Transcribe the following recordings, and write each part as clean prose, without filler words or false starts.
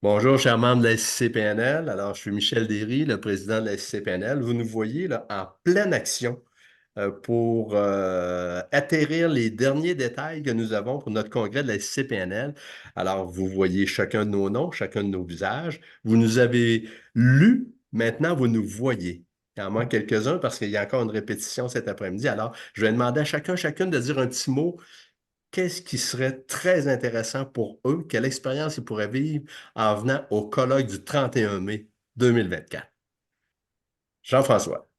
Bonjour, chers membres de la SCPNL. Alors, je suis Michel Derry, le président de la SCPNL. Vous nous voyez là, en pleine action pour atterrir les derniers détails que nous avons pour notre congrès de la SCPNL. Alors, vous voyez chacun de nos noms, chacun de nos visages. Vous nous avez lus, maintenant vous nous voyez. Il en manque quelques-uns parce qu'il y a encore une répétition cet après-midi. Alors, je vais demander à chacune de dire un petit mot. Qu'est-ce qui serait très intéressant pour eux? Quelle expérience ils pourraient vivre en venant au colloque du 31 mai 2024? Jean-François.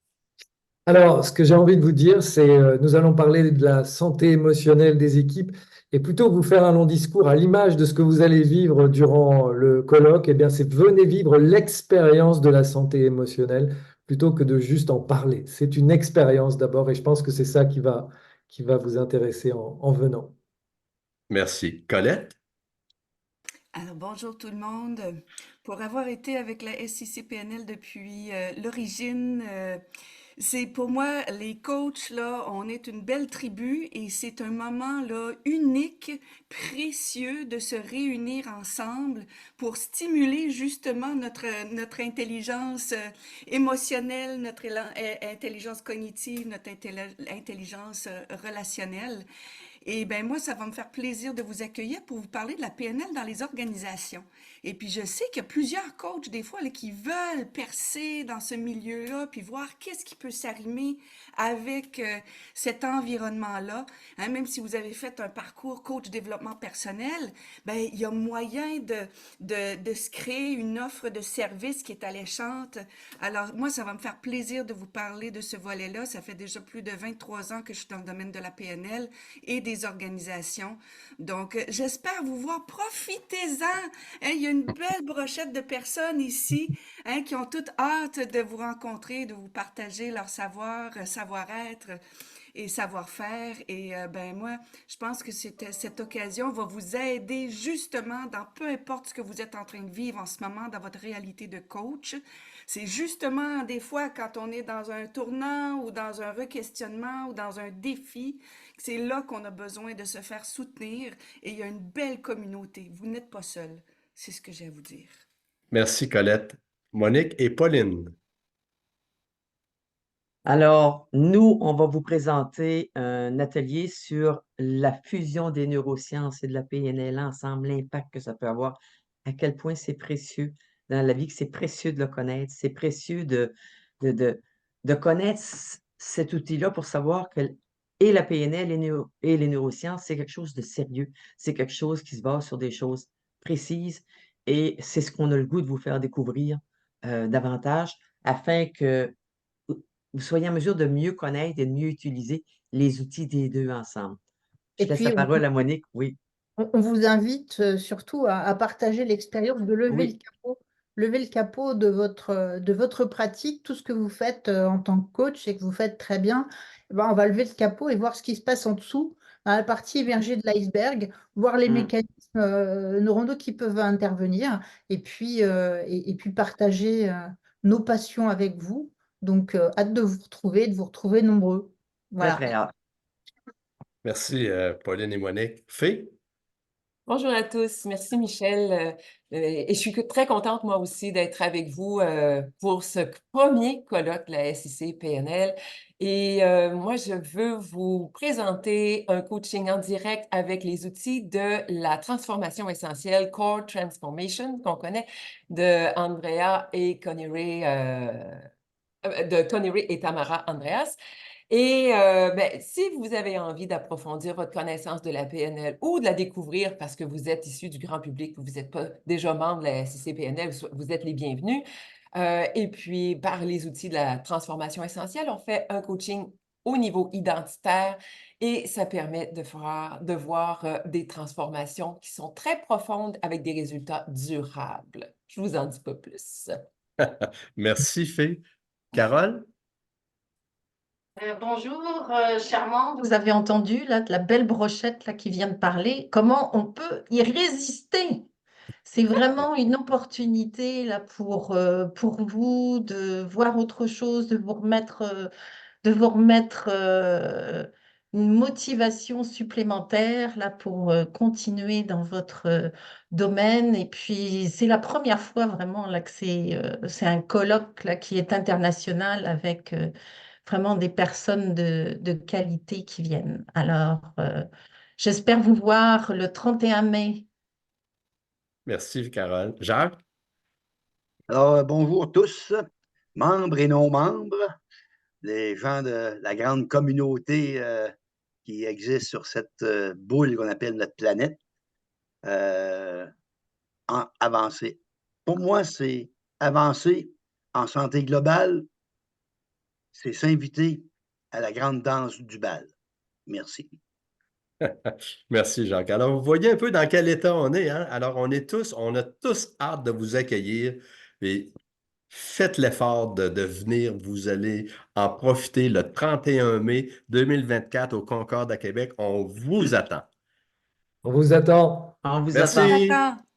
Alors, ce que j'ai envie de vous dire, c'est nous allons parler de la santé émotionnelle des équipes et plutôt que vous faire un long discours à l'image de ce que vous allez vivre durant le colloque, eh bien, c'est venez vivre l'expérience de la santé émotionnelle plutôt que de juste en parler. C'est une expérience d'abord et je pense que c'est ça qui va vous intéresser en venant. Merci. Colette? Alors, bonjour tout le monde. Pour avoir été avec la SICPNL depuis l'origine, c'est pour moi, les coachs, là, on est une belle tribu et c'est un moment, là, unique, précieux de se réunir ensemble pour stimuler justement notre intelligence émotionnelle, intelligence cognitive, notre intelligence relationnelle. Et ben moi, ça va me faire plaisir de vous accueillir pour vous parler de la PNL dans les organisations. Et puis je sais qu'il y a plusieurs coachs des fois là, qui veulent percer dans ce milieu-là, puis voir qu'est-ce qui peut s'arrimer avec cet environnement-là. Hein, même si vous avez fait un parcours coach développement personnel, ben il y a moyen de se créer une offre de service qui est alléchante. Alors moi, ça va me faire plaisir de vous parler de ce volet-là. Ça fait déjà plus de 23 ans que je suis dans le domaine de la PNL et des organisations. Donc, j'espère vous voir. Profitez-en. Hein, il y a une belle brochette de personnes ici hein, qui ont toutes hâte de vous rencontrer, de vous partager leur savoir, savoir-être et savoir-faire. Et ben moi, je pense que cette occasion va vous aider justement dans peu importe ce que vous êtes en train de vivre en ce moment dans votre réalité de coach. C'est justement des fois quand on est dans un tournant ou dans un requestionnement ou dans un défi, c'est là qu'on a besoin de se faire soutenir et il y a une belle communauté. Vous n'êtes pas seul. C'est ce que j'ai à vous dire. Merci, Colette. Monique et Pauline. Alors, nous, on va vous présenter un atelier sur la fusion des neurosciences et de la PNL ensemble, l'impact que ça peut avoir, à quel point c'est précieux dans la vie, que c'est précieux de le connaître, c'est précieux de, de, de connaître cet outil-là pour savoir que et la PNL et les neurosciences, c'est quelque chose de sérieux, c'est quelque chose qui se base sur des choses précises et c'est ce qu'on a le goût de vous faire découvrir davantage afin que vous soyez en mesure de mieux connaître et de mieux utiliser les outils des deux ensemble. Je Et laisse la puis, parole à Monique. Oui, on vous invite surtout à partager l'expérience de oui, lever le capot de votre pratique, tout ce que vous faites en tant que coach et que vous faites très bien. Eh ben, on va lever le capot et voir ce qui se passe en dessous, dans la partie émergée de l'iceberg, voir les hum, mécanismes neuronaux qui peuvent intervenir et puis partager nos passions avec vous. Donc, hâte de vous retrouver nombreux. très, Voilà. très hâte. Merci, Pauline et Monique. Fée? Bonjour à tous, merci Michel. Et je suis très contente moi aussi d'être avec vous pour ce premier colloque de la SIC PNL. Et moi, je veux vous présenter un coaching en direct avec les outils de la transformation essentielle, Core Transformation, qu'on connaît, de Andrea et Connie Ray, de Connie Ray et Tamara Andreas. Et ben, si vous avez envie d'approfondir votre connaissance de la PNL ou de la découvrir parce que vous êtes issu du grand public ou vous n'êtes pas déjà membre de la SIC-PNL, vous êtes les bienvenus. Et puis, par les outils de la transformation essentielle, on fait un coaching au niveau identitaire et ça permet de voir des transformations qui sont très profondes avec des résultats durables. Je vous en dis pas plus. Merci, Fée. Carole? Bonjour, charmant. Vous avez entendu là, de la belle brochette là, qui vient de parler. Comment on peut y résister? C'est vraiment une opportunité là, pour vous de voir autre chose, de vous remettre une motivation supplémentaire là, pour continuer dans votre domaine. Et puis, c'est la première fois vraiment là, que c'est un colloque là, qui est international avec vraiment des personnes de qualité qui viennent. Alors, j'espère vous voir le 31 mai. Merci, Carole. Jacques? Alors, bonjour tous, membres et non-membres, les gens de la grande communauté qui existe sur cette boule qu'on appelle notre planète, avancer. Pour moi, c'est avancer en santé globale, c'est s'inviter à la grande danse du bal. Merci. Merci, Jacques. Alors, vous voyez un peu dans quel état on est, hein? Alors, on a tous hâte de vous accueillir. Et faites l'effort de venir. Vous allez en profiter le 31 mai 2024 au Concorde à Québec. On vous attend. On vous attend. On vous attend. Merci. Attends.